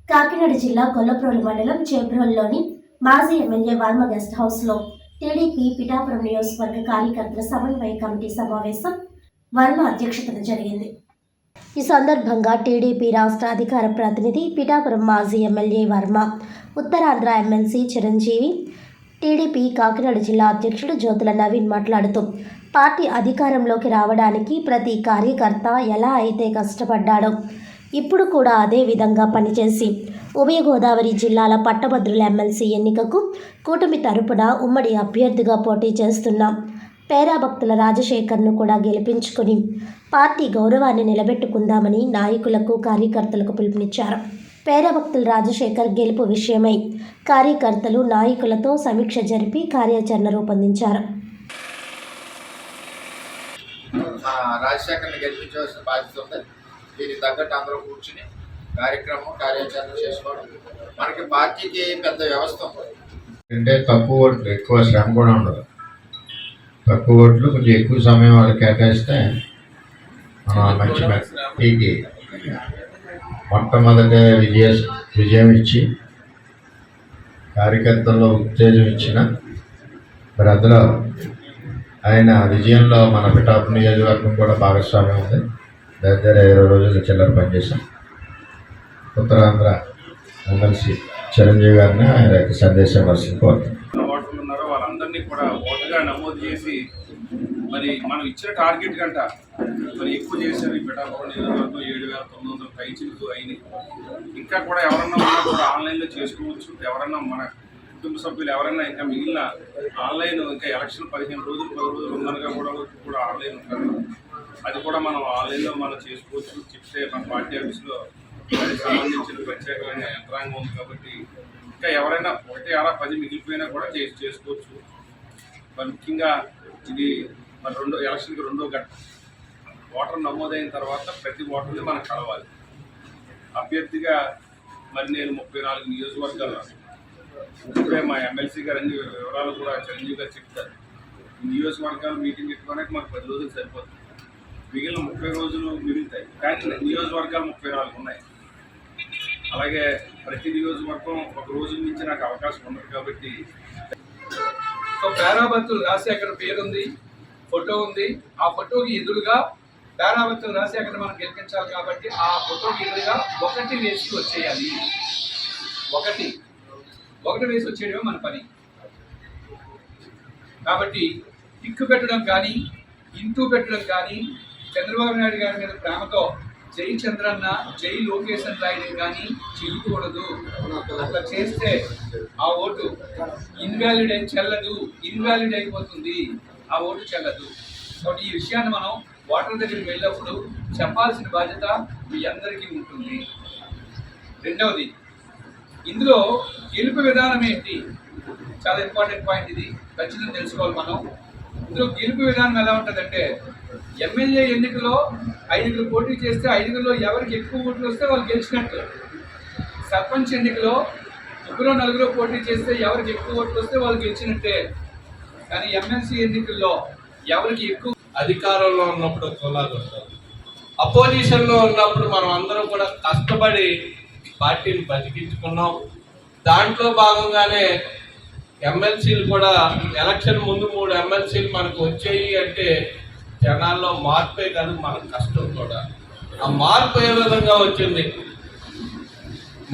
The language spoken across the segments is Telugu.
కాకినాడ జిల్లా గొల్లప్రోలు మండలం చేబ్రోలులోని మాజీ ఎమ్మెల్యే వర్మ గెస్ట్ హౌస్లో టీడీపీ పిఠాపురం నియోజకవర్గ కార్యకర్తల సమన్వయ కమిటీ సమావేశం వర్మ అధ్యక్షతన జరిగింది. ఈ సందర్భంగా టీడీపీ రాష్ట్ర అధికార ప్రతినిధి పిఠాపురం మాజీ MLA Varma, Uttarandhra MLC Chiranjeevi, TDP Kakinada జిల్లా అధ్యక్షుడు జ్యోతుల నవీన్ మాట్లాడుతూ, పార్టీ అధికారంలోకి రావడానికి ప్రతి కార్యకర్త ఎలా అయితే కష్టపడ్డాడో ఇప్పుడు కూడా అదే విధంగా పనిచేసి ఉభయ గోదావరి జిల్లాల పట్టభద్రుల ఎమ్మెల్సీ ఎన్నికకు కూటమి తరపున ఉమ్మడి అభ్యర్థిగా పోటీ చేస్తున్నాం. పేరాభక్తుల రాజశేఖర్ను కూడా గెలిపించుకుని పార్టీ గౌరవాన్ని నిలబెట్టుకుందామని నాయకులకు, కార్యకర్తలకు పిలుపునిచ్చారు. పేరాభక్తుల రాజశేఖర్ గెలుపు విషయమై కార్యకర్తలు, నాయకులతో సమీక్ష జరిపి కార్యాచరణ రూపొందించారు. రాజశేఖర్ని గెలిపించవలసిన బాధ్యత ఉంది. దీనికి తగ్గట్టు అందరూ కూర్చుని కార్యాచరణ చేసుకోవడం. మనకి పార్టీకి పెద్ద వ్యవస్థ ఉంది అంటే తక్కువ ఓట్లు, ఎక్కువ శ్రమ కూడా ఉండదు. తక్కువ ఓట్లు కొంచెం ఎక్కువ సమయం వాళ్ళు కేటాయిస్తే మంచి పార్టీకి మొట్టమొదట విజయం ఇచ్చి కార్యకర్తల్లో ఉత్తేజం ఇచ్చిన మరి అందులో ఆయన విజయంలో మన పిఠాపురం నియోజకవర్గం కూడా భాగస్వామ్యం ఉంది. దగ్గర 20 రోజులు చిల్లర పనిచేశాం. ఉత్తరాంధ్ర ఎమ్మెల్సీ చిరంజీవి గారిని ఆయన యొక్క సందేశం ఉన్నారో వాళ్ళందరినీ కూడా ఓటుగా నమోదు చేసి మరి మనం ఇచ్చిన టార్గెట్ కంట మరి ఎక్కువ చేశారు. ఈ పిఠాపురం నియోజకవర్గం 7,900 పైచిలకు అయినాయి. ఇంకా కూడా ఎవరన్నా ఉన్నా కూడా ఆన్లైన్లో చేసుకోవచ్చు. ఎవరన్నా మన కుటుంబ సభ్యులు ఎవరైనా ఇంకా మిగిలిన ఆన్లైన్ ఇంకా ఎలక్షన్ 15 రోజులు 10 రోజులు ఉన్నదిగా కూడా ఆన్లైన్ ఉంటుంది. అది కూడా మనం ఆన్లైన్లో మనం చేసుకోవచ్చు. చెప్తే మన పార్టీ ఆఫీస్లో దానికి సంబంధించిన ప్రత్యేకమైన యంత్రాంగం ఉంది కాబట్టి ఇంకా ఎవరైనా 1, 6, 10 మిగిలిపోయినా కూడా చేసుకోవచ్చు. మరి ముఖ్యంగా ఇది మరి ఎలక్షన్కి 2వ ఘట్టం. ఓటర్ నమోదైన తర్వాత ప్రతి ఓటర్ని మనం కలవాలి. అభ్యర్థిగా మరి నేను 34 నియోజకవర్గాలు, ఇప్పుడే మా ఎమ్మెల్సీ గారు అన్ని వివరాలు కూడా చిరంజీవి గారు చెప్తారు. ఈ నియోజకవర్గాలు మీటింగ్ పెట్టుకోవడానికి మాకు 10 రోజులు సరిపోతుంది. మిగిలిన 30 రోజులు మిగులుతాయి. కానీ నియోజకవర్గాలు 34 ఉన్నాయి. అలాగే ప్రతి నియోజకవర్గం ఒక రోజు నుంచి నాకు అవకాశం ఉండదు కాబట్టి సో పేరాభక్తులు రాజశేఖర్ పేరుంది, ఫోటో ఉంది. ఆ ఫోటోకి ఎదురుగా పేరాభక్తులు రాజశేఖర్ మనం గెలిపించాలి కాబట్టి ఆ ఫోటోకి ఎదురుగా 1 వేసి వచ్చేయాలి. 1 వేసి వచ్చేయడమే మన పని. కాబట్టి టిక్కు పెట్టడం కానీ, ఇంటూ పెట్టడం కానీ, చంద్రబాబు నాయుడు గారి మీద ప్రేమతో జై చంద్రన్న, జై లోకేష్ అని రాయడం కానీ చేయకూడదు. అట్లా చేస్తే ఆ ఓటు ఇన్వాలిడ్ అయిపోతుంది. ఆ ఓటు చెల్లదు. కాబట్టి ఈ విషయాన్ని మనం ఓటర్ దగ్గరికి వెళ్ళినప్పుడు చెప్పాల్సిన బాధ్యత మీ అందరికీ ఉంటుంది. రెండవది, ఇందులో గెలుపు విధానం ఏంటి? చాలా ఇంపార్టెంట్ పాయింట్. ఇది ఖచ్చితంగా తెలుసుకోవాలి మనం. ఇందులో గెలుపు విధానం ఎలా ఉంటుందంటే, ఎమ్మెల్యే ఎన్నికలో 5 పోటీ చేస్తే 5లో ఎవరికి ఎక్కువ ఓట్లు వస్తే వాళ్ళు గెలిచినట్టు. సర్పంచ్ ఎన్నికలో 3-4 పోటీ చేస్తే ఎవరికి ఎక్కువ ఓట్లు వస్తే వాళ్ళు గెలిచినట్టే. కానీ ఎమ్మెల్సీ ఎన్నికల్లో ఎవరికి ఎక్కువ అధికారంలో ఉన్నప్పుడు కులాలు వస్తారు, అపోజిషన్లో ఉన్నప్పుడు మనం అందరం కూడా కష్టపడి పార్టీని బతికించుకున్నాం. దాంట్లో భాగంగానే ఎమ్మెల్సీలు కూడా ఎలక్షన్ ముందు 3 ఎమ్మెల్సీలు మనకు వచ్చాయి అంటే జనాల్లో మార్పే కాదు, మన కష్టం కూడా. ఆ మార్పు ఏ విధంగా వచ్చింది?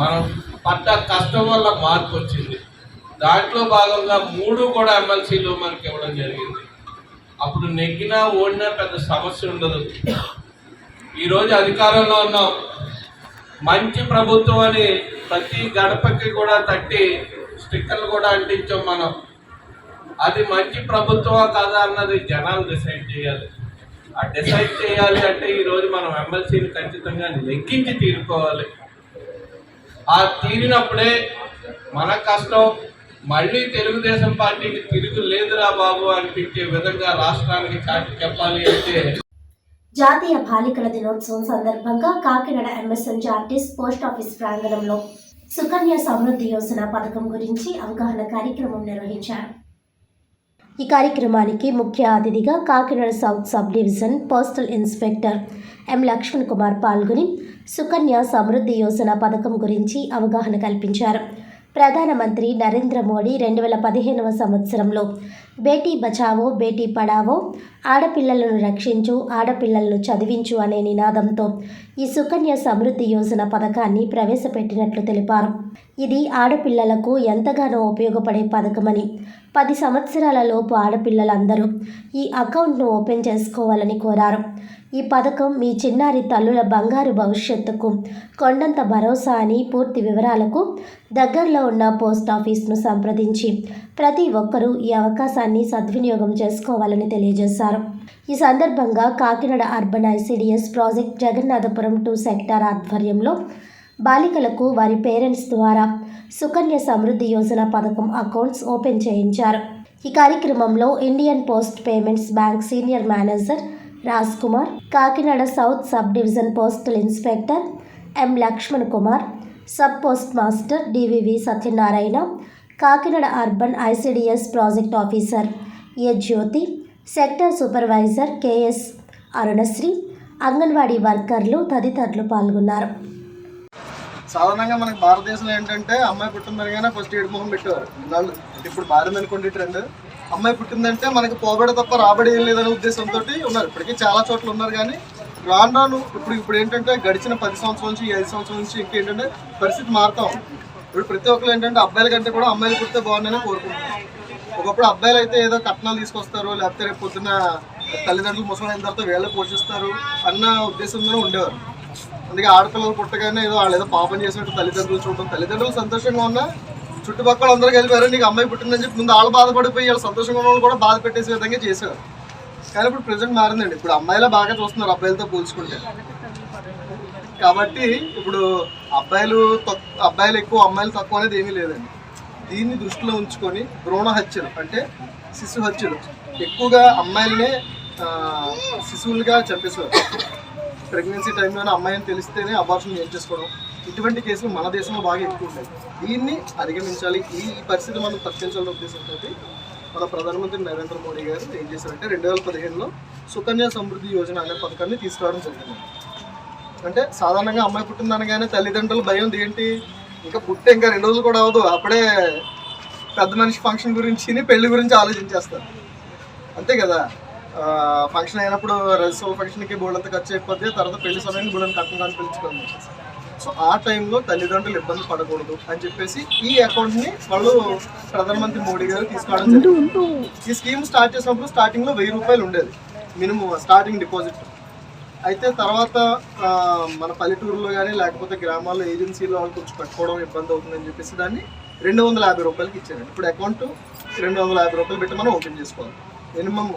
మనం పడ్డ కష్టం వల్ల మార్పు వచ్చింది. దాంట్లో భాగంగా 3 కూడా ఎమ్మెల్సీలు మనకి ఇవ్వడం జరిగింది. అప్పుడు నెగ్గినా ఓడినా పెద్ద సమస్య ఉండదు. ఈరోజు అధికారంలో ఉన్నాం, మంచి ప్రభుత్వం అని ప్రతి గడపకి కూడా తట్టి స్టిక్కర్లు కూడా అంటించాం మనం. అది మంచి ప్రభుత్వమా కాదా అన్నది జనాలు డిసైడ్ చేయాలి. ఆ డిసైడ్ చేయాలి అంటే ఈరోజు మనం ఎమ్మెల్సీని ఖచ్చితంగా లెక్కించి తీరుకోవాలి. ఆ తీరినప్పుడే మన కష్టం మళ్ళీ తెలుగుదేశం పార్టీకి తిరుగు లేదురా బాబు అనిపించే విధంగా రాష్ట్రానికి చాటి చెప్పాలి అంటే. జాతీయ బాలికల దినోత్సవం సందర్భంగా కాకినాడ ఎంఎస్ఎంజీ ఆర్టీస్ పోస్ట్ ఆఫీస్ ప్రాంగణంలో సుకన్య సమృద్ధి యోజన పథకం గురించి అవగాహన కార్యక్రమం నిర్వహించారు. ఈ కార్యక్రమానికి ముఖ్య అతిథిగా Kakinada south sub division postal inspector M Lakshman Kumar పాల్గొని సుకన్య సమృద్ధి యోజన పథకం గురించి అవగాహన కల్పించారు. ప్రధానమంత్రి నరేంద్ర మోడీ 2015వ సంవత్సరంలో బేటీ బచావో బేటీ పడావో, ఆడపిల్లలను రక్షించు ఆడపిల్లలను చదివించు అనే నినాదంతో ఈ సుకన్య సమృద్ధి యోజన పథకాన్ని ప్రవేశపెట్టినట్లు తెలిపారు. ఇది ఆడపిల్లలకు ఎంతగానో ఉపయోగపడే పథకమని, 10 సంవత్సరాల లోపు ఆడపిల్లలందరూ ఈ అకౌంట్ను ఓపెన్ చేసుకోవాలని కోరారు. ఈ పథకం మీ చిన్నారి తల్లుల బంగారు భవిష్యత్తుకు కొండంత భరోసా అని, పూర్తి వివరాలకు దగ్గరలో ఉన్న పోస్ట్ ఆఫీస్ను సంప్రదించి ప్రతి ఒక్కరూ ఈ అవకాశాన్ని సద్వినియోగం చేసుకోవాలని తెలియజేశారు. ఈ సందర్భంగా Kakinada urban ICDS project Jagannathapuram 2 sector ఆధ్వర్యంలో బాలికలకు వారి పేరెంట్స్ ద్వారా సుకన్య సమృద్ధి యోజన పథకం అకౌంట్స్ ఓపెన్ చేయించారు. ఈ కార్యక్రమంలో Indian post payments bank senior manager Raj Kumar, Kakinada south sub division postal inspector M Lakshman Kumar, sub post master DVV Satyanarayana, Kakinada urban ICDS project officer A Jyothi, sector supervisor KS Arunasri, anganwadi వర్కర్లు తదితరులు పాల్గొన్నారు. సాధారణంగా మనకి భారతదేశంలో ఏంటంటే అమ్మాయి పుట్టిందనగానే ఫస్ట్ ఏడు మొహం పెట్టేవారు. ఇప్పుడు మారిందనుకోండి ట్రెండ్. అమ్మాయి పుట్టిందంటే మనకి పోబడి తప్ప రాబడి ఏం లేదనే ఉద్దేశంతో ఉన్నారు. ఇప్పటికీ చాలా చోట్ల ఉన్నారు. కానీ రాను ఇప్పుడు ఏంటంటే గడిచిన 10 సంవత్సరాల నుంచి 5 సంవత్సరాల నుంచి ఇంకేంటంటే పరిస్థితి మారుతా ఉంది. ఇప్పుడు ప్రతి ఒక్కరు ఏంటంటే అబ్బాయిల కంటే కూడా అమ్మాయిలు పుడితే బాగుందని కోరుకుంటున్నారు. ఒకప్పుడు అబ్బాయిలు అయితే ఏదో కట్నాలు తీసుకొస్తారు, లేకపోతే రేపు పొద్దున్న తల్లిదండ్రులు ముసలైన తర్వాత వేళ్ళు పోషిస్తారు అన్న ఉద్దేశంలోనే ఉండేవారు. అందుకే ఆడపిల్లలు పుట్టగానే ఏదో పాపం చేసినట్టు తల్లిదండ్రులు చూడడం, తల్లిదండ్రులు సంతోషంగా ఉన్నా చుట్టుపక్కల అందరూ కలిపారు నీకు అమ్మాయి పుట్టిందని చెప్పి ముందు వాళ్ళు బాధపడిపోయి వాళ్ళు సంతోషంగా ఉన్న వాళ్ళు కూడా బాధ పెట్టేసే విధంగా చేసేవారు. కానీ ఇప్పుడు ప్రజెంట్ మారిందండి. ఇప్పుడు అమ్మాయిలే బాగా చూస్తున్నారు అబ్బాయిలతో పోల్చుకుంటే. కాబట్టి ఇప్పుడు అబ్బాయిలు ఎక్కువ అమ్మాయిలు తక్కువ అనేది ఏమీ లేదండి. దీన్ని దృష్టిలో ఉంచుకొని భ్రూణ హత్యలు అంటే శిశు హత్యలు ఎక్కువగా అమ్మాయిలనే శిశువులుగా చంపేసేవారు. ప్రెగ్నెన్సీ టైంలోనే అమ్మాయిని తెలిస్తేనే అబార్షన్ చేయించేసుకోవడం, ఇటువంటి కేసులు మన దేశంలో బాగా ఎక్కువ ఉంటాయి. దీన్ని అధిగమించాలి, ఈ పరిస్థితి మనం తప్పించాలనే ఉద్దేశంతో మన ప్రధానమంత్రి నరేంద్ర మోడీ గారు ఏం చేశారంటే 2015లో సుకన్య సమృద్ధి యోజన అనే పథకాన్ని తీసుకురావడం జరిగింది. అంటే సాధారణంగా అమ్మాయి పుట్టిందనగానే తల్లిదండ్రుల భయం ఏంటి, ఇంకా పుట్టే ఇంకా 2 రోజులు కూడా అవ్వదు అప్పుడే పెద్ద మనిషి ఫంక్షన్ గురించి పెళ్లి గురించి ఆలోచించేస్తారు. అంతే కదా, ఫంక్షన్ అయినప్పుడు రిజిస్టర్ ఫంక్షన్కి బోర్డంతా ఖర్చు అయిపోతే తర్వాత పెళ్లి సమయానికి బోర్డని కట్టడానికి పిలుచుకోవాలి. సో ఆ టైంలో తల్లిదండ్రులు ఇబ్బంది పడకూడదు అని చెప్పేసి ఈ అకౌంట్ని వాళ్ళు ప్రధానమంత్రి మోడీ గారు తీసుకురావడం జరిగింది. ఈ స్కీమ్ స్టార్ట్ చేసినప్పుడు స్టార్టింగ్లో 1000 రూపాయలు ఉండేది మినిమం స్టార్టింగ్ డిపాజిట్. అయితే తర్వాత మన పల్లెటూరులో కానీ లేకపోతే గ్రామాల్లో ఏజెన్సీలో వాళ్ళు కొంచెం కట్టుకోవడం ఇబ్బంది అవుతుందని చెప్పేసి దాన్ని 250 రూపాయలకి ఇచ్చారండి. ఇప్పుడు అకౌంట్ 250 రూపాయలు పెట్టి మనం ఓపెన్ చేసుకోవాలి. మినిమం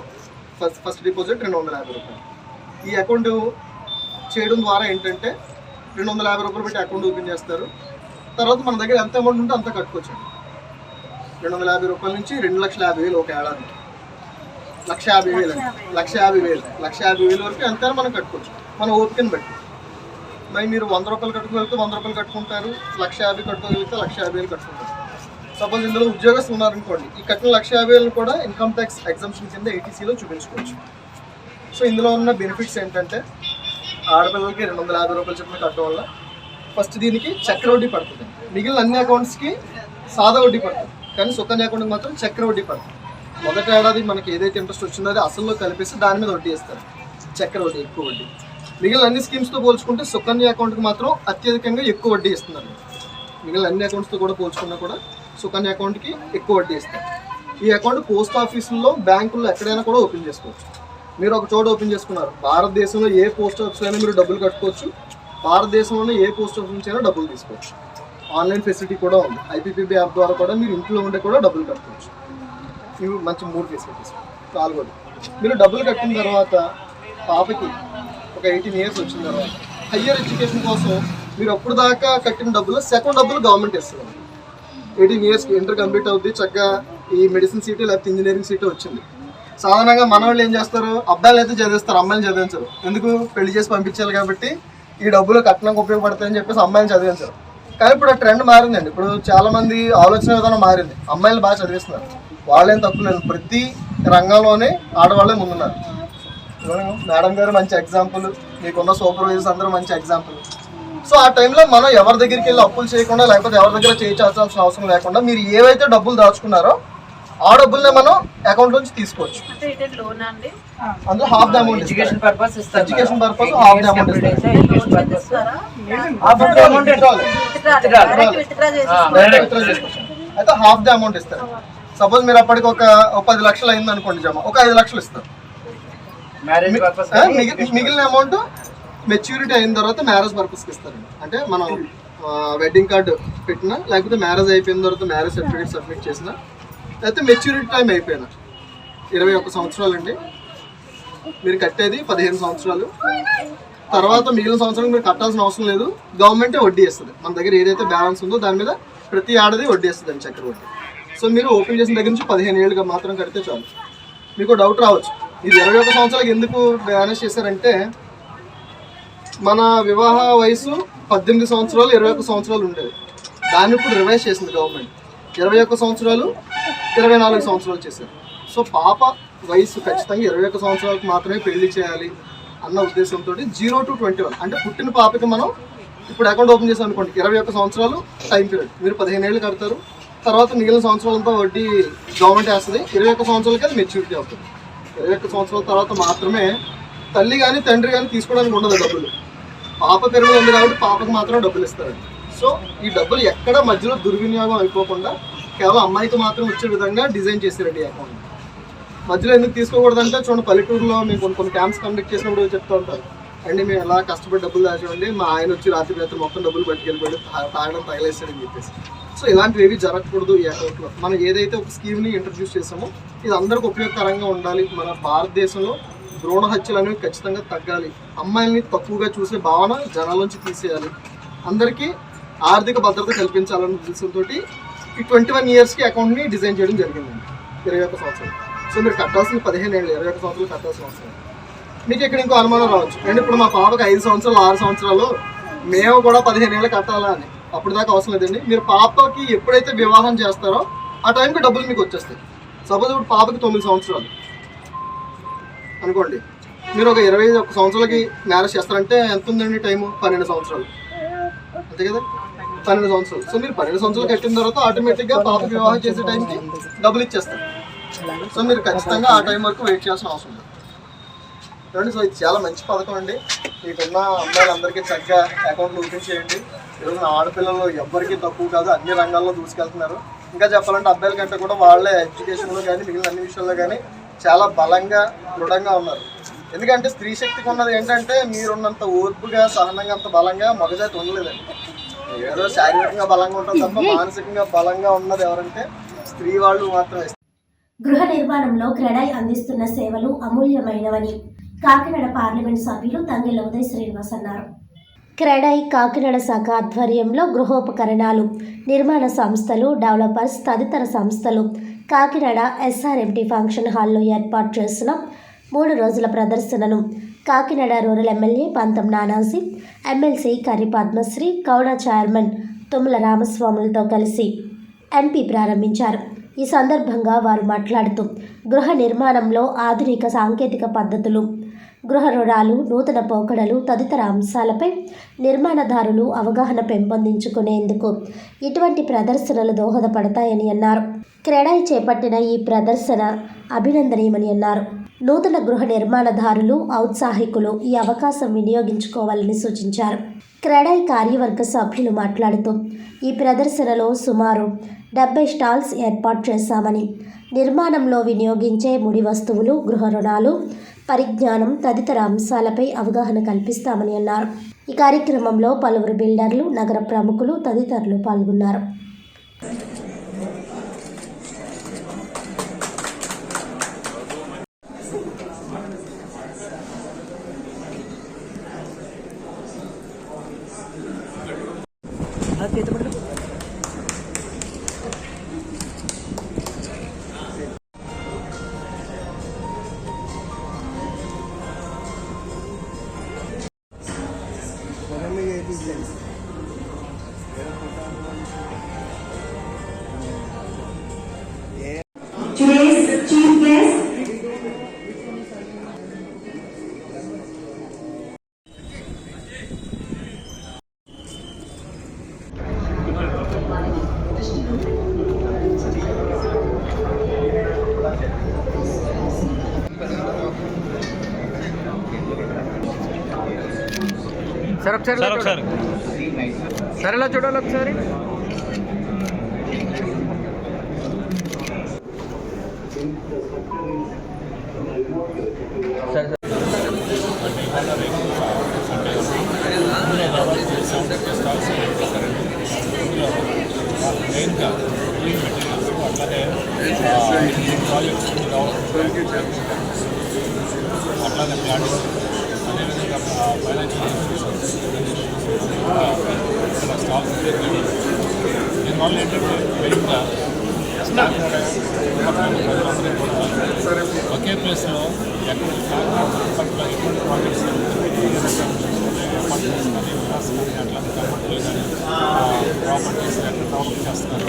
ఫస్ట్ డిపాజిట్ 250 రూపాయలు. ఈ అకౌంట్ చేయడం ద్వారా ఏంటంటే 250 రూపాయలు పెట్టి అకౌంట్ ఓపెన్ చేస్తారు. తర్వాత మన దగ్గర ఎంత అమౌంట్ ఉంటే అంత కట్టుకోవచ్చు. 250 రూపాయల నుంచి 2,50,000 ఒక ఏడాదికి 1,50,000 1,50,000 వరకు ఎంత మనం కట్టుకోవచ్చు మన ఓపికని బట్టి. మరి మీరు 100 రూపాయలు కట్టుకోగలిగితే 100 రూపాయలు కట్టుకుంటారు, 1,50,000 కట్టుకోగలిగితే 1,50,000 కట్టుకుంటారు. సపోజ్ ఇందులో ఉద్యోగస్తులు ఉన్నారనుకోండి, ఈ కట్టిన 1,50,000 కూడా ఇన్కమ్ ట్యాక్స్ ఎగ్జంప్షన్ కింద ఏటీసీలో చూపించుకోవచ్చు. సో ఇందులో ఉన్న బెనిఫిట్స్ ఏంటంటే ఆడపిల్లలకి 250 రూపాయలు చెప్పిన కట్టడం వల్ల ఫస్ట్ దీనికి చక్ర వడ్డీ పడుతుంది. మిగిలిన అన్ని అకౌంట్స్కి సాదా వడ్డీ పడుతుంది, కానీ సుకన్య అకౌంట్కి మాత్రం చక్ర వడ్డీ పడుతుంది. మొదటి ఏడాది మనకి ఏదైతే ఇంట్రెస్ట్ వచ్చిందో అది అసల్లో కలిపేసి దాని మీద వడ్డీ ఇస్తారు, చక్ర వడ్డీ ఎక్కువ వడ్డీ. మిగిలిన అన్ని స్కీమ్స్తో పోల్చుకుంటే సుకన్య అకౌంట్కి మాత్రం అత్యధికంగా ఎక్కువ వడ్డీ ఇస్తున్నారు. మిగిలిన అన్ని అకౌంట్స్తో కూడా పోల్చుకున్నా కూడా సుకన్య అకౌంట్కి ఎక్కువ వడ్డీ ఇస్తారు. ఈ అకౌంట్ పోస్ట్ ఆఫీసుల్లో బ్యాంకుల్లో ఎక్కడైనా కూడా ఓపెన్ చేసుకోవచ్చు. మీరు ఒక చోట ఓపెన్ చేసుకున్నారు, భారతదేశంలో ఏ పోస్ట్ ఆఫీస్ అయినా మీరు డబ్బులు కట్టుకోవచ్చు, భారతదేశంలోనే ఏ పోస్ట్ ఆఫీస్ నుంచి అయినా డబ్బులు తీసుకోవచ్చు. ఆన్లైన్ ఫెసిలిటీ కూడా ఉంది. ఐపీపీబీ యాప్ ద్వారా కూడా మీరు ఇంట్లో ఉండే కూడా డబ్బులు కట్టుకోవచ్చు. ఇవి మంచి 3 ఫెసిలిటీస్. 4వది, మీరు డబ్బులు కట్టిన తర్వాత పాపకి ఒక 18 ఇయర్స్ వచ్చిన తర్వాత హయ్యర్ ఎడ్యుకేషన్ కోసం మీరు అప్పుడు దాకా కట్టిన డబ్బులు సెకండ్ డబ్బులు గవర్నమెంట్ ఇస్తుంది. 18 ఇయర్స్కి ఇంటర్ కంప్లీట్ అవుద్ది, చక్కగా ఈ మెడిసిన్ సీటు లేకపోతే ఇంజనీరింగ్ సీటు వచ్చింది. సాధారణంగా మన వాళ్ళు ఏం చేస్తారు, అబ్బాయిలు అయితే చదివిస్తారు, అమ్మాయిలు చదివించరు. ఎందుకు, పెళ్లి చేసి పంపించాలి కాబట్టి ఈ డబ్బులు కట్టడానికి ఉపయోగపడతాయని చెప్పేసి అమ్మాయిలు చదివించరు. కానీ ఇప్పుడు ఆ ట్రెండ్ మారిందండి. ఇప్పుడు చాలా మంది ఆలోచన విధానం మారింది. అమ్మాయిలు బాగా చదివిస్తున్నారు, వాళ్ళేం తక్కువ లేదు. ప్రతి రంగంలోనే ఆడవాళ్ళే ముందున్నారు. మేడం గారు మంచి ఎగ్జాంపుల్, మీకున్న సూపర్వైజర్స్ అందరూ మంచి ఎగ్జాంపుల్. సో ఆ టైంలో మనం ఎవరి దగ్గరికి వెళ్ళి అప్పులు చేయకుండా, లేకపోతే ఎవరి దగ్గర చేయించాల్సిన అవసరం లేకుండా మీరు ఏవైతే డబ్బులు దాచుకున్నారో ఆ డబ్బుల్ని మనం అకౌంట్ నుంచి తీసుకోవచ్చు. అందులో half the amount education purpose half the amount అయితే హాఫ్ ద అమౌంట్ ఇస్తారు. సపోజ్ మీరు అప్పటికి ఒక 10 లక్షలు అయింది అనుకోండి జమ, ఒక 5 లక్షలు ఇస్తారు. మిగిలిన అమౌంట్ మెచ్యూరిటీ అయిన తర్వాత మ్యారేజ్ పర్పస్కి ఇస్తారు. అంటే మనం వెడ్డింగ్ కార్డు పెట్టినా, లేకపోతే మ్యారేజ్ అయిపోయిన తర్వాత మ్యారేజ్ సర్టిఫికేట్ సబ్మిట్ చేసినా, లేకపోతే మెచ్యూరిటీ టైం అయిపోయినా 21 సంవత్సరాలు అండి. మీరు కట్టేది 15 సంవత్సరాలు. తర్వాత మిగిలిన సంవత్సరాలు మీరు కట్టాల్సిన అవసరం లేదు, గవర్నమెంటే వడ్డీ ఇస్తుంది. మన దగ్గర ఏదైతే బ్యాలెన్స్ ఉందో దాని మీద ప్రతి ఏడాది వడ్డీ ఇస్తుంది అండి, చక్కెర వడ్డీ. సో మీరు ఓపెన్ చేసిన దగ్గర నుంచి 15 ఏళ్ళుగా మాత్రం కడితే చాలు. మీకు డౌట్ రావచ్చు, ఇది 21 సంవత్సరాలకు ఎందుకు మేనేజ్ చేశారంటే, మన వివాహ వయసు 18 సంవత్సరాలు 21 సంవత్సరాలు ఉండేది. దాన్ని ఇప్పుడు రివైజ్ చేసింది గవర్నమెంట్. 21 సంవత్సరాలు 24 సంవత్సరాలు చేశారు. సో పాప వయసు ఖచ్చితంగా 21 సంవత్సరాలకు మాత్రమే పెళ్లి చేయాలి అన్న ఉద్దేశంతో 0 to 21 అంటే పుట్టిన పాపకి మనం ఇప్పుడు అకౌంట్ ఓపెన్ చేసాం అనుకోండి, 21 సంవత్సరాలు టైం పీరియడ్. మీరు 15 ఏళ్ళు కడతారు, తర్వాత మిగిలిన సంవత్సరాలతో వడ్డీ గవర్నమెంట్ వేస్తుంది. 21 సంవత్సరాలకి అది మెచ్యూరిటీ అవుతుంది. 21 సంవత్సరాల తర్వాత మాత్రమే తల్లి కానీ తండ్రి కానీ తీసుకోవడానికి ఉండదు డబ్బులు. పాప పెరుగుదల ఉంది కాబట్టి పాపకు మాత్రం డబ్బులు ఇస్తారండి. సో ఈ డబ్బులు ఎక్కడ మధ్యలో దుర్వినియోగం అయిపోకుండా కేవలం అమ్మాయికి మాత్రం వచ్చే విధంగా డిజైన్ చేశారండి ఈ అకౌంట్. మధ్యలో ఎందుకు తీసుకోకూడదంటే, చూడండి పల్లెటూరులో మేము కొన్ని క్యాంప్స్ కండక్ట్ చేసినప్పుడు చెప్తూ ఉంటారు, అండి మేము ఎలా కష్టపడి డబ్బులు దాచామండి, మా ఆయన వచ్చి రాత్రి మొత్తం డబ్బులు పట్టుకెళ్ళిపోయాడు, తాగడం తగలేస్తాడని చెప్పేసి. సో ఇలాంటివి ఏవి జరగకూడదు ఈ అకౌంట్లో. మనం ఏదైతే ఒక స్కీమ్ని ఇంట్రడ్యూస్ చేసామో ఇది అందరికి ఉపయోగకరంగా ఉండాలి. మన భారతదేశంలో భ్రూణ హత్యలు అనేవి ఖచ్చితంగా తగ్గాలి. అమ్మాయిల్ని తక్కువగా చూసే భావన జనాల్లోంచి తీసేయాలి. అందరికీ ఆర్థిక భద్రత కల్పించాలన్న ఉద్దేశంతో ఈ 21 ఇయర్స్కి అకౌంట్ని డిజైన్ చేయడం జరిగిందండి. 21 సంవత్సరాలు. సో మీరు కట్టాల్సిన 15 ఏళ్ళు, 21 సంవత్సరాలు కట్టాల్సిన అవసరం. మీకు ఇక్కడ ఇంకో అనుమానం రావచ్చు, అండ్ ఇప్పుడు మా పాపకి 5 సంవత్సరాలు 6 సంవత్సరాలు మేము కూడా 15 ఏళ్ళు కట్టాలా అని. అప్పుడు దాకా అవసరం లేదండి. మీరు పాపకి ఎప్పుడైతే వివాహం చేస్తారో ఆ టైంకి డబ్బులు మీకు వచ్చేస్తాయి. సపోజ్ ఇప్పుడు పాపకి 9 సంవత్సరాలు అనుకోండి, మీరు ఒక 21 సంవత్సరాలకి మ్యారేజ్ చేస్తారంటే ఎంత ఉందండి టైము? 12 సంవత్సరాలు, అంతే కదా, 12 సంవత్సరాలు. సో మీరు 12 సంవత్సరాలు కట్టిన తర్వాత ఆటోమేటిక్గా పాపకి వివాహం చేసే టైంకి డబ్బులు ఇచ్చేస్తారు. సో మీరు ఖచ్చితంగా ఆ టైం వరకు వెయిట్ చేయాల్సిన అవసరం లేదు. చూడండి, సో ఇది చాలా మంచి పథకం అండి. మీకున్న అమ్మాయిలందరికీ చక్కగా అకౌంట్లు ఓపెన్ చేయండి. ఈరోజు ఆడపిల్లలు ఎవ్వరికీ తక్కువ కాదు, అన్ని రంగాల్లో దూసుకెళ్తున్నారు. ఇంకా చెప్పాలంటే అబ్బాయిల కంటే కూడా వాళ్ళే ఎడ్యుకేషన్లో కానీ మిగిలిన అన్ని విషయాల్లో కానీ చాలా బలంగా దృఢంగా ఉన్నారు. ఎందుకంటే స్త్రీ శక్తికి ఉన్నది ఏంటంటే, మీరున్నంత ఓర్పుగా సహనంగా అంత బలంగా మగజాతి ఉండలేదండి. ఏదో శారీరకంగా బలంగా ఉంటుంది తప్ప మానసికంగా బలంగా ఉన్నది ఎవరంటే స్త్రీ వాళ్ళు మాత్రమే. గృహ నిర్మాణంలో క్రెడాయ్ అందిస్తున్న సేవలు అమూల్యమైనవని కాకినాడ పార్లమెంట్ సభ్యులు తంగెళ్ల ఉదయ్ శ్రీనివాస్ అన్నారు. క్రెడాయ్ కాకినాడ శాఖ ఆధ్వర్యంలో గృహోపకరణాలు, నిర్మాణ సంస్థలు, డెవలపర్స్ తదితర సంస్థలు కాకినాడ ఎస్ఆర్ఎంటీ ఫంక్షన్ హాల్లో ఏర్పాటు చేసిన 3 రోజుల ప్రదర్శనను కాకినాడ రూరల్ ఎమ్మెల్యే పంతం నానాజీ, ఎమ్మెల్సీ కర్రి పద్మశ్రీ, కౌడ చైర్మన్ తుమ్మల రామస్వాములతో కలిసి ఎంపీ ప్రారంభించారు. ఈ సందర్భంగా వారు మాట్లాడుతూ గృహ నిర్మాణంలో ఆధునిక సాంకేతిక పద్ధతులు, గృహ రుణాలు, నూతన పోకడలు తదితర అంశాలపై నిర్మాణదారులు అవగాహన పెంపొందించుకునేందుకు ఇటువంటి ప్రదర్శనలు దోహదపడతాయని అన్నారు. క్రెడాయ్ చేపట్టిన ఈ ప్రదర్శన అభినందనీయమని అన్నారు. నూతన గృహ నిర్మాణదారులు, ఔత్సాహికులు ఈ అవకాశం వినియోగించుకోవాలని సూచించారు. క్రెడాయ్ కార్యవర్గ సభ్యులు మాట్లాడుతూ ఈ ప్రదర్శనలో సుమారు 70 స్టాల్స్ ఏర్పాటు చేశామని, నిర్మాణంలో వినియోగించే ముడి వస్తువులు, గృహ రుణాలు, పరిజ్ఞానం తదితర అంశాలపై అవగాహన కల్పిస్తామని అన్నారు. ఈ కార్యక్రమంలో పలువురు బిల్డర్లు, నగర ప్రముఖులు తదితరులు పాల్గొన్నారు. Today's chief guest సార్ ఒకసారి సార్ ఎలా చూడాలి ఒకసారి. మెయిన్గా అట్లానే ప్రాజెక్ట్స్ అట్లానే ప్లాన్స్ అదేవిధంగా ఫైనాన్షియల్ ఇన్స్టిట్యూషన్స్ స్టాఫ్ దీనివల్ల ఏంటంటే మెయిన్గా స్టాఫ్ ప్రజలందరికీ కూడా ఒకే ప్లేస్లో ఎక్కడ పట్ల ఎటువంటి ప్రాజెక్ట్స్ అపార్ట్మెంట్స్ కానీ విలాస్ కానీ అట్లాంటి కంపెనీలు కానీ ప్రాపర్టీస్ ఎక్కడ డెవలప్ చేస్తున్నారు,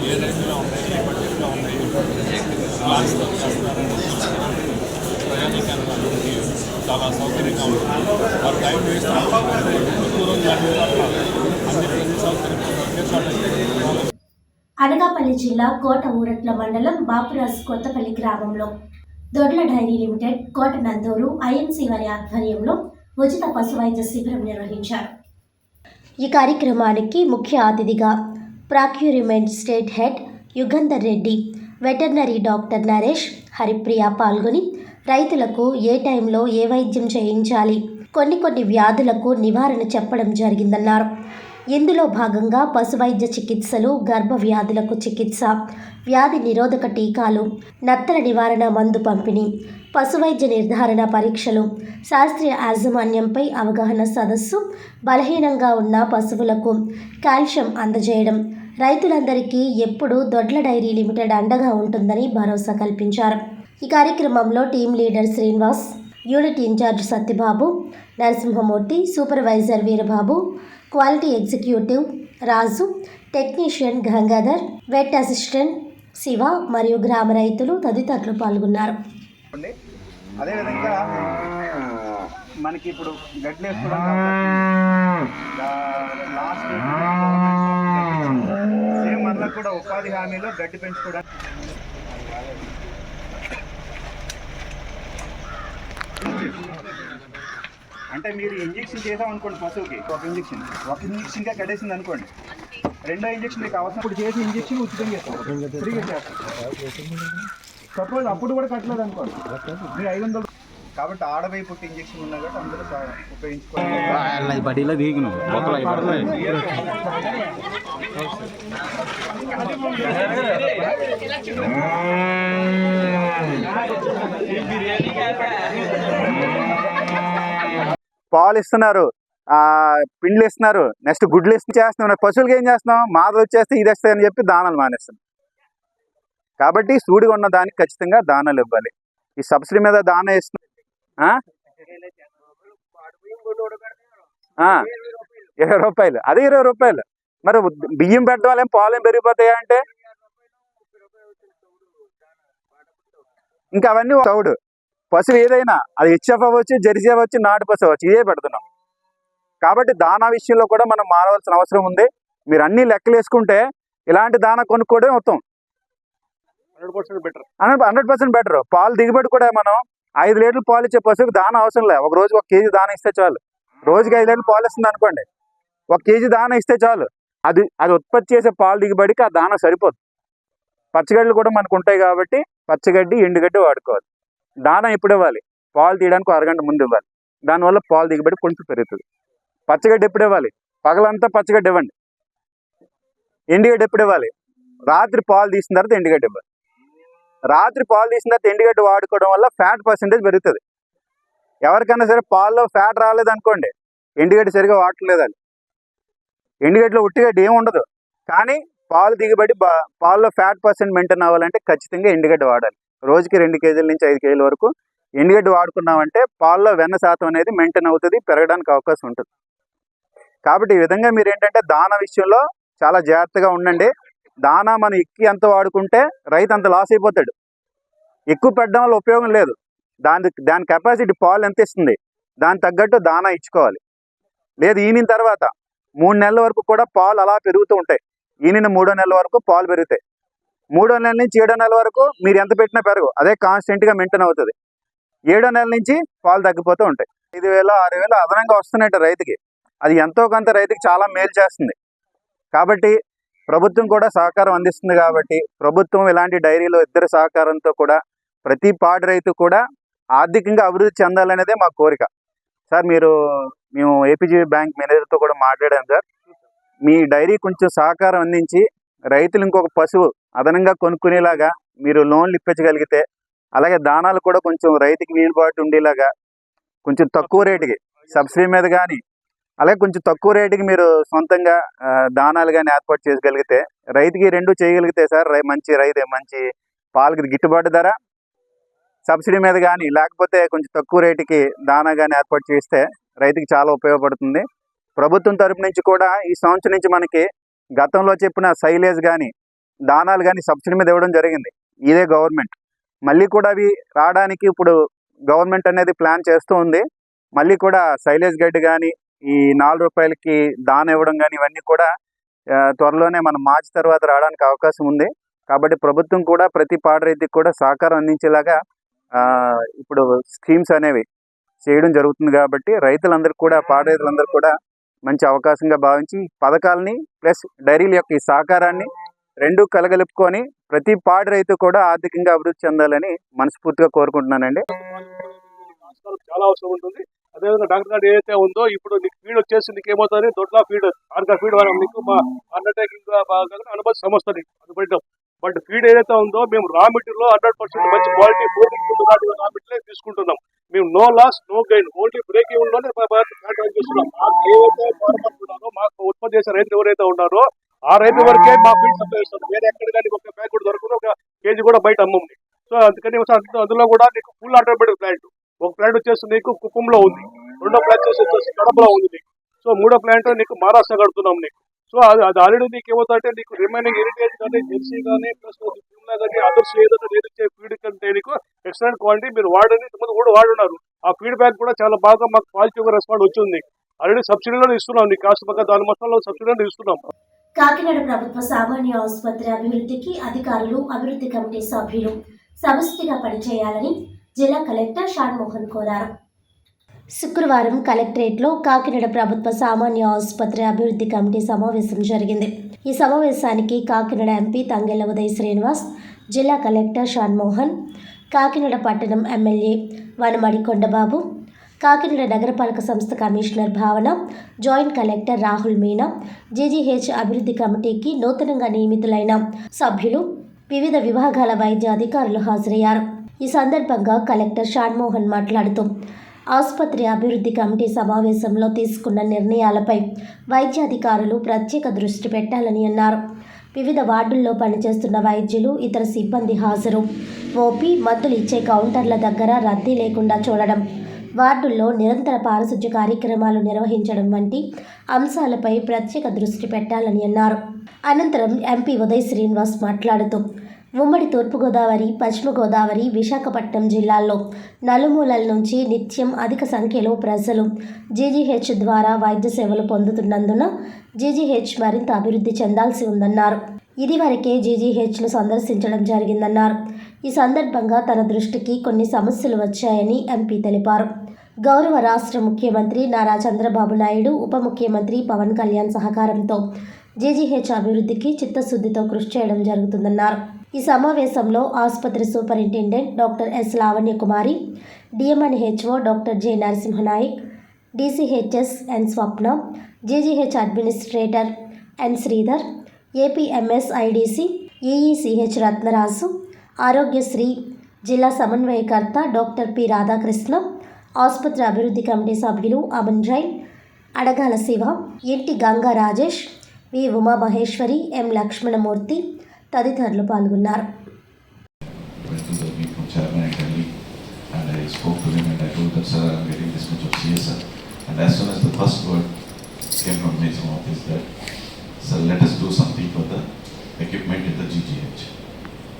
ఏ రేంజ్లో ఉన్నాయి, ఏ బడ్జెట్లో ఉన్నాయి, ప్లాన్స్తో చేస్తున్నారని ప్రయాణికానికి చాలా సౌకర్యంగా ఉంటుంది. వారు టైం వేస్ట్ ఎక్కువ రోజులు అన్ని సౌకర్యం ఒకే చోట. అనకాపల్లి జిల్లా కోట ఊరట్ల మండలం బాపురాజ్ కొత్తపల్లి గ్రామంలో దొడ్ల డైరీ లిమిటెడ్, కోట నందూరు ఐఎంసీ వారి ఆధ్వర్యంలో ఉచిత పశు వైద్య శిబిరం నిర్వహించారు. ఈ కార్యక్రమానికి ముఖ్య అతిథిగా procurement state head Yugandhar Reddy, veterinary doctor Naresh, Haripriya పాల్గొని రైతులకు ఏ టైంలో ఏ వైద్యం చేయించాలి, కొన్ని వ్యాధులకు నివారణ చెప్పడం జరిగిందన్నారు. ఇందులో భాగంగా పశువైద్య చికిత్సలు, గర్భ వ్యాధులకు చికిత్స, వ్యాధి నిరోధక టీకాలు, నత్తల నివారణ మందు పంపిణీ, పశువైద్య నిర్ధారణ పరీక్షలు, శాస్త్రీయ యాజమాన్యంపై అవగాహన సదస్సు, బలహీనంగా ఉన్న పశువులకు కాల్షియం అందజేయడం, రైతులందరికీ ఎప్పుడూ దొడ్ల డైరీ లిమిటెడ్ అండగా ఉంటుందని భరోసా కల్పించారు. ఈ కార్యక్రమంలో team leader Srinivas, unit incharge Satyababu, Narasimhamurthy, supervisor Veerababu, quality executive Raju, technician Gangadhar, vet assistant Siva మరియు గ్రామ రైతులు తదితరులు పాల్గొన్నారు. అదేవిధంగా మనకి ఇప్పుడు గడ్లు వేసుకోవడం లాస్ట్ సేమ్ మళ్ళీ కూడా ఉపాధి హామీలో గడ్డి పెంచుకోవడానికి అంటే మీరు ఇంజెక్షన్ చేసాం అనుకోండి, పశువుకి ఒక ఇంజెక్షన్గా కట్టేసింది అనుకోండి, రెండో ఇంజెక్షన్ మీకు అవసరం ఇప్పుడు చేసి ఇంజెక్షన్ ఉచితంగా చేస్తాం, ఫ్రీగా చేస్తాం. సపోజ్ అప్పుడు కూడా కట్టలేదు అనుకోండి, మీరు 500. కాబట్టి ఆడవై పుట్టి ఇంజెక్షన్ ఉన్నా కాబట్టి అందరూ ఉపయోగించుకోవాలి. బడిలో దిగును పాలు ఇస్తున్నారు, పిండ్లు ఇస్తున్నారు, నెక్స్ట్ గుడ్లు చేస్తున్నాం. పశువులకి ఏం చేస్తున్నాం, మాదలు వచ్చేస్తే ఇది వస్తాయని చెప్పి దానాలు మానేస్తున్నాం. కాబట్టి సూడిగా ఉన్న దానికి ఖచ్చితంగా దానాలు ఇవ్వాలి. ఈ సబ్సిడీ మీద దానా ఇస్తున్నా 20 రూపాయలు, అదే 20 రూపాయలు. మరి బియ్యం పెట్టడం వల్ల పాలు ఏం పెరిగిపోతాయా అంటే ఇంకా అవన్నీ తౌడు. పశువు ఏదైనా అది హెచ్ఎఫ్ అవ్వచ్చు, జెర్సీ అవ్వచ్చు, నాటు పశువు అవ్వచ్చు, ఇదే పెడుతున్నాం. కాబట్టి దానా విషయంలో కూడా మనం మారవలసిన అవసరం ఉంది. మీరు అన్ని లెక్కలు వేసుకుంటే ఇలాంటి దానా కొనుక్కోవడం ఉత్తమం, 100% బెటర్. పాలు దిగుబడి కూడా మనం 5 లీటర్లు పాలు ఇచ్చే పశువుకి దానా అవసరం లేదు. ఒక రోజుకి 1 కేజీ దానా ఇస్తే చాలు. రోజుకి 5 లీటర్లు పాలు ఇస్తుంది అనుకోండి, 1 కేజీ దానా ఇస్తే చాలు. అది ఉత్పత్తి చేసే పాలు దిగుబడికి ఆ దానా సరిపోదు. పచ్చగడ్డలు కూడా మనకు ఉంటాయి కాబట్టి పచ్చగడ్డి, ఎండుగడ్డి వాడుకోవాలి. దానా ఎప్పుడు ఇవ్వాలి, పాలు తీయడానికి 1 అరగంట ముందు ఇవ్వాలి. దానివల్ల పాలు దిగుబడి కొంచెం పెరుగుతుంది. పచ్చగడ్డి ఎప్పుడు ఇవ్వాలి, పగలంతా పచ్చగడ్డి ఇవ్వండి. ఎండుగడ్డి ఎప్పుడు ఇవ్వాలి, రాత్రి పాలు తీసిన తర్వాత ఎండుగడ్డి ఇవ్వాలి. రాత్రి పాలు తీసిన తర్వాత ఎండుగడ్డి వాడుకోవడం వల్ల ఫ్యాట్ పర్సెంటేజ్ పెరుగుతుంది. ఎవరికైనా సరే పాల్లో ఫ్యాట్ రాలేదనుకోండి, ఎండుగడ్డి సరిగా వాడట్లేదని. ఎండుగడ్డిలో ఉట్టిగడ్డి ఏమి ఉండదు, కానీ పాలు దిగుబడి పాల్లో ఫ్యాట్ పర్సెంట్ మెయింటైన్ అవ్వాలంటే ఖచ్చితంగా ఎండుగడ్డి వాడాలి. రోజుకి 2 కేజీల నుంచి 5 కేజీల వరకు ఎండుగడ్డి వాడుకున్నామంటే పాల్లో వెన్న శాతం అనేది మెయింటైన్ అవుతుంది, పెరగడానికి అవకాశం ఉంటుంది. కాబట్టి ఈ విధంగా మీరు ఏంటంటే దానా విషయంలో చాలా జాగ్రత్తగా ఉండండి. దానా మనం ఎంత వాడుకుంటే రైతు అంత లాస్ అయిపోతాడు. ఎక్కువ పెట్టడం వల్ల ఉపయోగం లేదు. దాని కెపాసిటీ పాలు ఎంత ఇస్తుంది, దానికి తగ్గట్టు దానా ఇచ్చుకోవాలి. లేదు ఈనిన తర్వాత 3 నెలల వరకు కూడా పాలు అలా పెరుగుతూ ఉంటాయి. ఈనిన 3వ నెల వరకు పాలు పెరుగుతాయి. 3వ నెల నుంచి 7వ నెల వరకు మీరు ఎంత పెట్టినా పెరగవు, అదే కాన్స్టెంట్గా మెయింటైన్ అవుతుంది. 7వ నెల నుంచి పాలు తగ్గిపోతూ ఉంటాయి. 5,000 6,000 అదనంగా వస్తున్నాయి రైతుకి. అది ఎంతో కొంత రైతుకి చాలా మేలు చేస్తుంది. కాబట్టి ప్రభుత్వం కూడా సహకారం అందిస్తుంది. కాబట్టి ప్రభుత్వం ఇలాంటి డైరీలో ఇద్దరి సహకారంతో కూడా ప్రతి పాడి రైతు కూడా ఆర్థికంగా అభివృద్ధి చెందాలనేదే మా కోరిక. సార్ మేము ఏపీజీ బ్యాంక్ మేనేజర్తో కూడా మాట్లాడాను సార్. మీ డైరీ కొంచెం సహకారం అందించి రైతులు ఇంకొక పశువు అదనంగా కొనుక్కునేలాగా మీరు లోన్లు ఇప్పించగలిగితే, అలాగే దానాలు కూడా కొంచెం రైతుకి వీలుబాటు ఉండేలాగా కొంచెం తక్కువ రేటుకి సబ్సిడీ మీద కానీ, అలాగే కొంచెం తక్కువ రేటుకి మీరు సొంతంగా దానాలు కానీ ఏర్పాటు చేయగలిగితే, రైతుకి రెండు చేయగలిగితే సార్ మంచి పాలకి గిట్టుబాటు ధర, సబ్సిడీ మీద కానీ లేకపోతే కొంచెం తక్కువ రేటుకి దానా కానీ ఏర్పాటు చేస్తే రైతుకి చాలా ఉపయోగపడుతుంది. ప్రభుత్వం తరపు నుంచి కూడా ఈ సంవత్సరం నుంచి మనకి గతంలో చెప్పిన సైలేజ్ కానీ దానాలు కానీ సబ్సిడీ మీద ఇవ్వడం జరిగింది. ఇదే గవర్నమెంట్ మళ్ళీ కూడా అవి రావడానికి ఇప్పుడు గవర్నమెంట్ అనేది ప్లాన్ చేస్తూ ఉంది. మళ్ళీ కూడా సైలేజ్ గడ్డి కానీ ఈ 4 రూపాయలకి దాన ఇవ్వడం కానీ ఇవన్నీ కూడా త్వరలోనే మన మార్చి తర్వాత రావడానికి అవకాశం ఉంది. కాబట్టి ప్రభుత్వం కూడా ప్రతి పాడి రైతుకి కూడా సహకారం అందించేలాగా ఇప్పుడు స్కీమ్స్ అనేవి చేయడం జరుగుతుంది. కాబట్టి రైతులందరికీ కూడా పాడి రైతులందరూ కూడా మంచి అవకాశంగా భావించి పథకాలని ప్లస్ డైరీల యొక్క ఈ సహకారాన్ని రెండు కలగలుపుకొని ప్రతి పాడి రైతు కూడా ఆర్థికంగా అభివృద్ధి చెందాలని మనస్ఫూర్తిగా కోరుకుంటున్నానండి. చాలా అవసరం ఉంటుంది. అదేవిధంగా డాక్టర్ గారు ఏదైతే ఉందో ఇప్పుడు నీకు ఫీడ్ వచ్చేసి నీకు ఏమవుతుంది, దొడ్ల ఫీడ్ ఆర్గా ఫీడ్ నీకు మా అండర్టేకింగ్ అనుభవ సంస్థ నీకు అది పెట్టాం. బట్ ఫీడ్ ఏదైతే ఉందో మేము రా మెటీరియల్ 100% మంచి క్వాలిటీ రా మెటీరియల్ తీసుకుంటున్నాం. మేము no loss no gain, only break ఈవెన్లోనే చేస్తున్నాం. మాకు ఏవైతే ఫార్మర్స్ ఉన్నారో, మాకు ఉత్పత్తి చేసే రైతులు ఎవరైతే ఉన్నారో ఆ రైతు వరకే మా ఫీడ్ సప్లై చేస్తాం. వేరే ఎక్కడ కానీ ఒక బ్యాగ్ కూడా దొరకదు, ఒక కేజీ కూడా బయట అమ్మండి. సో అందుకని అందులో కూడా నీకు ఫుల్ ఆటోమేటిక్ ప్లాంట్, ఒక ప్లాంట్ వచ్చేసి నీకు కుప్పంలో ఉంది, రెండో ప్లాంట్ వచ్చేసి కడపలో ఉంది నీకు. సో మూడో ప్లాంట్ నీకు మహారాష్ట్ర కడుతున్నాం నీకు. సో అది ఆల్రెడీ నీకు ఏమవుతుందంటే నీకు రిమైనింగ్ ఇరిటేజ్ కానీ జెర్సీ కానీ ప్లస్ కానీ అదర్స్ ఏదైతే నేర్చే ఫీడ్ కంటే నీకు ఎక్సలెంట్ క్వాలిటీ మీరు వాడని కూడా వాడున్నారు. ఆ ఫీడ్బ్యాక్ కూడా చాలా బాగా మాకు పాజిటివ్గా రెస్పాండ్ వచ్చింది. ఆల్రెడీ సబ్సిడీలో ఇస్తున్నాం నీకు, కాస్త పక్క దాని మొత్తంలో సబ్సిడీలో ఇస్తున్నాం. కాకినాడ ప్రభుత్వ సామాన్య ఆసుపత్రి అభివృద్ధికి అధికారులు, అభివృద్ధి కమిటీ సభ్యులు సమష్టిగా పనిచేయాలని జిల్లా కలెక్టర్ షాన్మోహన్ కోరారు. శుక్రవారం కలెక్టరేట్లో కాకినాడ ప్రభుత్వ సామాన్య ఆసుపత్రి అభివృద్ధి కమిటీ సమావేశం జరిగింది. ఈ సమావేశానికి కాకినాడ ఎంపీ తంగెళ్ల ఉదయ్ శ్రీనివాస్, జిల్లా కలెక్టర్ షాన్మోహన్, కాకినాడ పట్టణం ఎమ్మెల్యే వనమడి కొండబాబు, కాకినాడ నగరపాలక సంస్థ కమిషనర్ భావన, joint collector Rahul Meena, GGH అభివృద్ధి కమిటీకి నూతనంగా నియమితులైన సభ్యులు, వివిధ విభాగాల వైద్య అధికారులు హాజరయ్యారు. ఈ సందర్భంగా కలెక్టర్ షాన్మోహన్ మాట్లాడుతూ ఆసుపత్రి అభివృద్ధి కమిటీ సమావేశంలో తీసుకున్న నిర్ణయాలపై వైద్యాధికారులు ప్రత్యేక దృష్టి పెట్టాలని అన్నారు. వివిధ వార్డుల్లో పనిచేస్తున్న వైద్యులు, ఇతర సిబ్బంది హాజరు, ఓపీ, మందులు ఇచ్చే కౌంటర్ల దగ్గర రద్దీ లేకుండా చూడడం, వార్డుల్లో నిరంతర పారిశుధ్య కార్యక్రమాలు నిర్వహించడం వంటి అంశాలపై ప్రత్యేక దృష్టి పెట్టాలని అన్నారు. అనంతరం ఎంపీ ఉదయ్ శ్రీనివాస్ మాట్లాడుతూ ఉమ్మడి తూర్పుగోదావరి, పశ్చిమ గోదావరి, విశాఖపట్నం జిల్లాల్లో నలుమూలల నుంచి నిత్యం అధిక సంఖ్యలో ప్రజలు జీజీహెచ్ ద్వారా వైద్య సేవలు పొందుతున్నందున జీజీహెచ్ మరింత అభివృద్ధి చెందాల్సి ఉందన్నారు. ఇదివరకే జీజీహెచ్ను సందర్శించడం జరిగిందన్నారు. ఈ సందర్భంగా తన దృష్టికి కొన్ని సమస్యలు వచ్చాయని ఎంపీ తెలిపారు. గౌరవ రాష్ట్ర ముఖ్యమంత్రి నారా చంద్రబాబు నాయుడు, ఉప ముఖ్యమంత్రి పవన్ కళ్యాణ్ సహకారంతో జీజీహెచ్ అభివృద్ధికి చిత్తశుద్ధితో కృషి చేయడం జరుగుతుందన్నారు. ఈ సమావేశంలో ఆసుపత్రి superintendent doctor S Lavanya Kumari, DMNHO doctor J Narasimhanayak, DCHS N Swapna, GGH administrator N Sridhar, APMS IDC EECH Ratnaraju, Aarogyasri జిల్లా సమన్వయకర్త డాక్టర్ పి రాధాకృష్ణ, ఆసుపత్రి అభివృద్ధి కమిటీ సభ్యులు అమన్ జైన్, అడగాల శివ, ఇంటి గంగా రాజేష్, వి ఉమామహేశ్వరి, ఎం లక్ష్మణమూర్తి తదితరులు పాల్గొన్నారు.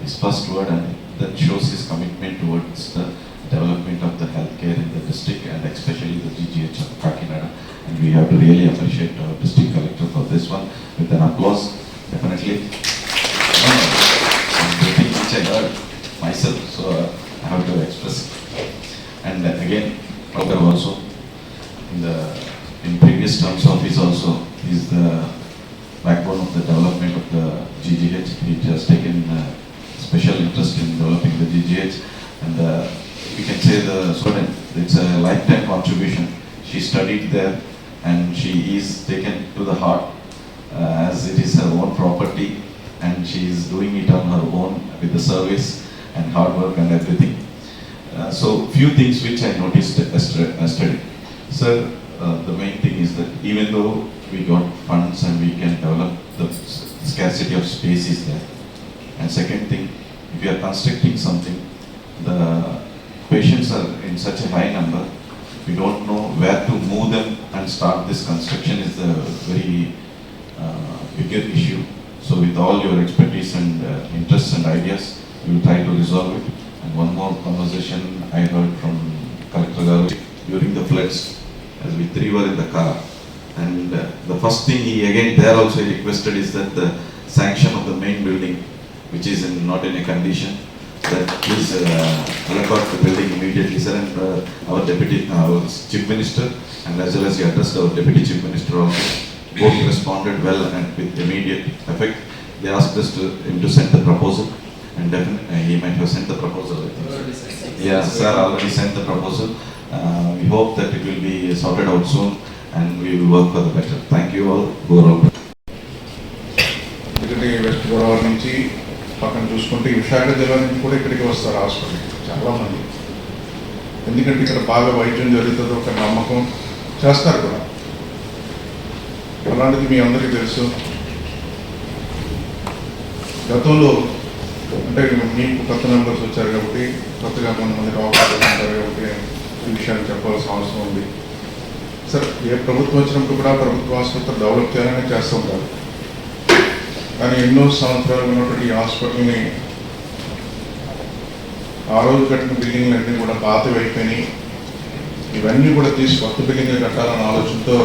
His first word, and that shows his commitment towards the development of the healthcare in the district and especially the GGH of Kakinada. And we have to really appreciate our district collector for this one with an applause. definitely. Something which I heard myself, so I have to express it. And again, Dr. also, in previous terms of his also, he is the backbone of the development of the GGH. He has taken special interest in developing the GGH, and we can say the student, it's a lifetime contribution. She studied there and she is taken to the heart as it is her own property, and she is doing it on her own with the service and hard work and everything. So few things which I noticed yesterday. Sir, the main thing is that even though we got funds and we can develop, the scarcity of space is there. And second thing, if you are constructing something, the patients are in such a high number, we don't know where to move them and start this construction is a very bigger issue. So with all your expertise and interests and ideas, we will try to resolve it. And one more conversation I heard from Collector Garu during the floods, as we three were in the car. And the first thing he again there also requested is that the sanction of the main building, which is not in a condition, that please record the building immediately, sir. And our Chief Minister, and as well as he addressed our Deputy Chief Minister also, both responded well and with immediate effect. They asked us him to send the proposal, and definitely he might have sent the proposal. I think. Yeah, sir already sent the proposal. We hope that it will be sorted out soon, and we will work for the better. Thank you all. Go around. ఎందుకంటే వెస్ట్ గోదావరి నుంచి పక్కన చూసుకుంటే విశాఖ జిల్లా నుంచి కూడా ఇక్కడికి వస్తారు హాస్పిటల్కి చాలామంది. ఎందుకంటే ఇక్కడ బాగా వైద్యం జరుగుతుంది ఒక నమ్మకం చేస్తారు కూడా. అలాంటిది మీ అందరికీ తెలుసు. గతంలో అంటే మీకు కొత్త మెంబర్స్ వచ్చారు కాబట్టి, కొత్తగా కొంతమంది డాక్టర్లు ఉంటారు కాబట్టి ఈ విషయాన్ని చెప్పాల్సిన అవసరం ఉంది. సార్, ఏ ప్రభుత్వం వచ్చినప్పుడు కూడా ప్రభుత్వ ఆసుపత్రి డెవలప్ చేయాలని చేస్తూ ఉంటారు. కానీ ఎన్నో సంవత్సరాలు ఉన్నటువంటి ఈ హాస్పిటల్ని ఆ రోజు కట్టిన బిల్డింగ్లు అన్నీ కూడా పాతవి అయిపోయినాయి. ఇవన్నీ కూడా తీసి కొత్త బిల్డింగ్లు కట్టాలన్న ఆలోచనతో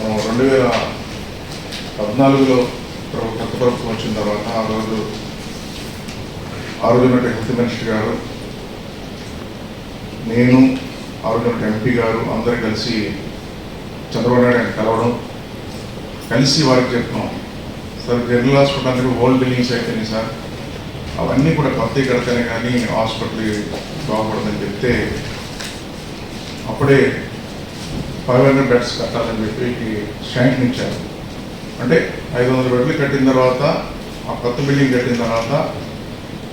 2014లో కొత్త ప్రభుత్వం వచ్చిన తర్వాత ఆ రోజు ఉన్నటువంటి హెల్త్ మినిస్టర్ గారు, నేను, ఆ రోజు ఎంపీ గారు అందరూ కలిసి చంద్రబాబు నాయుడు కలవడం, కలిసి వారికి చెప్తున్నాం, సార్ జనరల్ హాస్పిటల్ అందరూ ఓల్డ్ బిల్డింగ్స్ అయిపోయినాయి సార్, అవన్నీ కూడా కొత్త కడితేనే కానీ హాస్పిటల్ బాగుపడదని చెప్తే అప్పుడే 500 బెడ్స్ కట్టాలని చెప్పి శాంక్షన్ ఇచ్చారు. అంటే 500 బెడ్లు కట్టిన తర్వాత ఆ కొత్త బిల్డింగ్ కట్టిన తర్వాత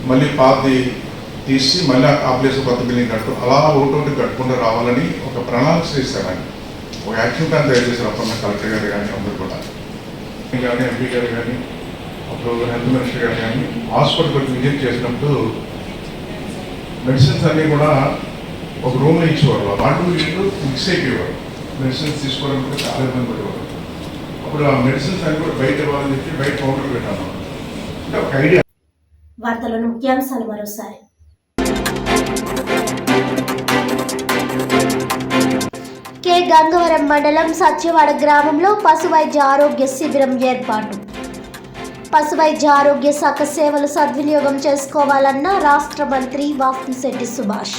మళ్ళీ పాతది తీసి మళ్ళీ ఆ ప్లేస్ కొత్త బిల్డింగ్ కట్టు, అలా ఒకటి కట్టుకుంటూ రావాలని ఒక ప్రణాళిక చేశారు. ఆయన ఒక యాక్షన్ ప్లాన్ తయారు చేశారు. అప్పుడు కలెక్టర్ గారు కానీ అందరూ కూడా కానీ ఎంపీ గారు కానీ అప్పుడు హెల్త్ మినిస్టర్ గారు కానీ హాస్పిటల్కి విజిట్ చేసినప్పుడు మెడిసిన్స్ అన్నీ కూడా ఒక రూమ్లో ఇచ్చేవారు. వాటి వీళ్ళు మిక్స్ అయిపోయేవారు. మెడిసిన్స్ తీసుకోవడానికి కూడా చాలా ఇబ్బంది పడేవారు. అప్పుడు ఆ మెడిసిన్స్ అన్ని కూడా బయట ఇవ్వాలని చెప్పి బయట కౌంటర్ పెట్టాను. అంటే ఒక ఐడియా. వార్తలను ముఖ్యాంశాలు మరోసారి. కె గంగవరం మండలం సత్యవాడ గ్రామంలో పశు వైద్య ఆరోగ్య శిబిరం ఏర్పాటు. పశు వైద్య ఆరోగ్య శాఖ సేవలు సద్వినియోగం చేసుకోవాలన్న రాష్ట్ర మంత్రి వాసిశెట్టి సుభాష్.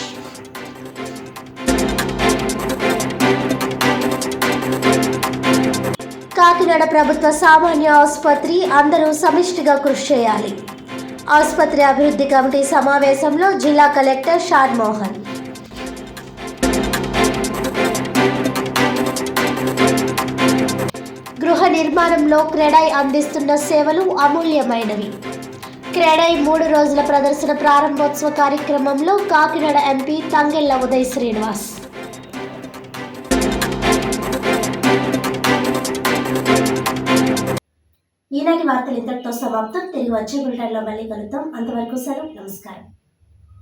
కాకినాడ ప్రభుత్వ సామాన్య ఆసుపత్రి అందరూ సమిష్టిగా కృషి చేయాలి. ఆసుపత్రి అభివృద్ధి కమిటీ సమావేశంలో జిల్లా కలెక్టర్ షాద్మోహన్. గృహ నిర్మాణంలో క్రెడాయ్ అందిస్తున్న సేవలు అమూల్యమైనవి. క్రెడాయ్ 3 రోజుల ప్రదర్శన ప్రారంభోత్సవ కార్యక్రమంలో కాకినాడ ఎంపీ తంగెళ్ల ఉదయ్ శ్రీనివాస్. ఈనాటి వార్తలు ఇంతటితో సమాప్తం. తిరిగి వచ్చే బులెటిన్లో మళ్ళీ కలుద్దాం. అంతవరకు సెలవు. నమస్కారం.